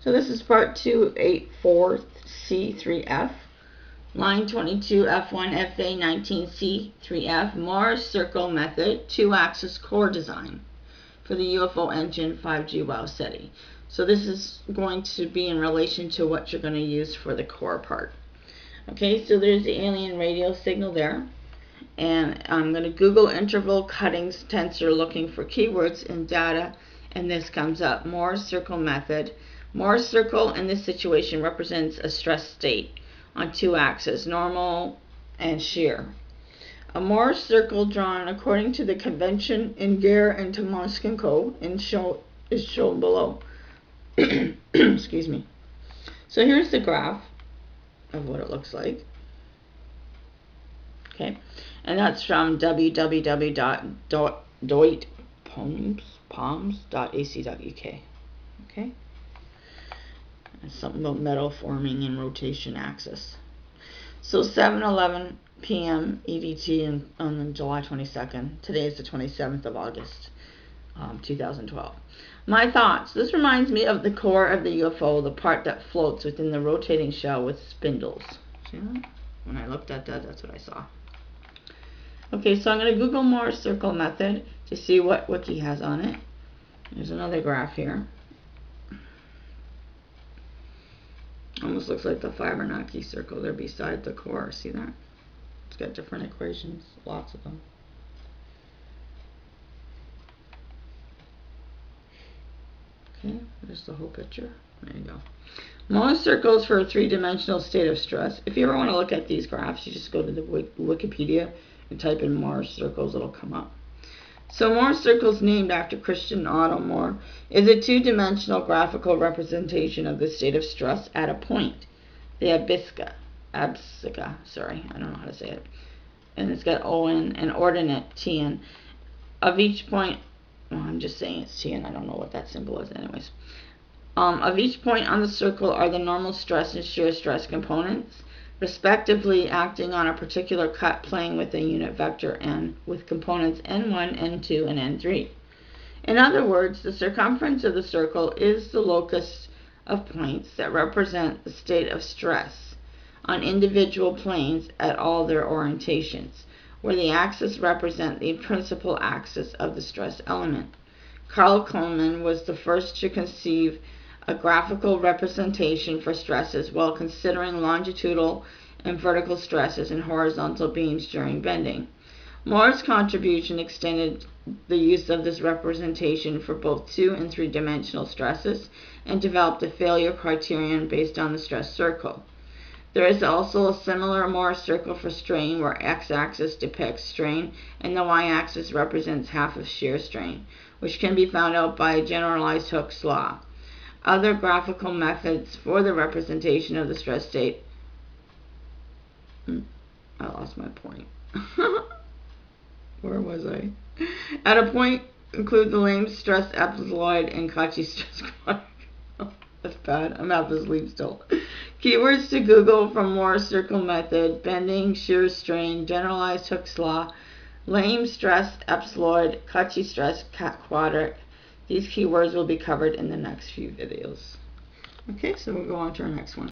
So this is part 284C3F, line 22f1fa19c3f Mohr circle method, 2-axis core design for the UFO engine 5G Wow Seti. So this is going to be in relation to what you're going to use for the core part. Okay, so there's the alien radio signal there. And I'm going to Google interval cuttings tensor looking for keywords in data, and this comes up. Mohr circle method. Mohr circle in this situation represents a stress state on 2 axes, normal and shear. A Mohr circle drawn according to the convention in Gare and Tomaskenko is shown below. Excuse me. So here's the graph of what it looks like. Okay, and that's from www.deutpoms.ac.uk. Okay, and something about metal forming in rotation axis. So 7:11 p.m. EDT on July 22nd. Today is the 27th of August, 2012. My thoughts. This reminds me of the core of the UFO, the part that floats within the rotating shell with spindles. See that? When I looked at that, that's what I saw. Okay, so I'm going to Google Mohr circle method to see what wiki has on it. There's another graph here. Almost looks like the Fibonacci circle there beside the core. See that? It's got different equations, lots of them. Okay, there's the whole picture. There you go. Mohr circles for a 3-dimensional state of stress. If you ever want to look at these graphs, you just go to the Wikipedia and type in Mohr circles, it'll come up. So Mohr circles, named after Christian Otto Mohr, is a 2-dimensional graphical representation of the state of stress at a point, the abscissa, sorry, I don't know how to say it, and it's got ON and ordinate TN. Of each point, well, I'm just saying it's TN, I don't know what that symbol is anyways. Of each point on the circle are the normal stress and shear stress components, respectively acting on a particular cut playing with a unit vector n with components n1, n2, and n3. In other words, the circumference of the circle is the locus of points that represent the state of stress on individual planes at all their orientations, where the axes represent the principal axis of the stress element. Carl Coleman was the first to conceive a graphical representation for stresses while considering longitudinal and vertical stresses and horizontal beams during bending. Mohr's contribution extended the use of this representation for both 2- and 3-dimensional stresses and developed a failure criterion based on the stress circle. There is also a similar Mohr circle for strain where x-axis depicts strain and the y-axis represents half of shear strain, which can be found out by generalized Hooke's law. Other graphical methods for the representation of the stress state. I lost my point. Where was I? At a point include the lame stress ellipsoid and Cauchy stress quadric. That's bad. I'm half asleep still. Keywords to Google from Mohr circle method: bending, shear strain, generalized Hooke's law, lame stress ellipsoid, Cauchy stress quadric. These keywords will be covered in the next few videos. Okay, so we'll go on to our next one.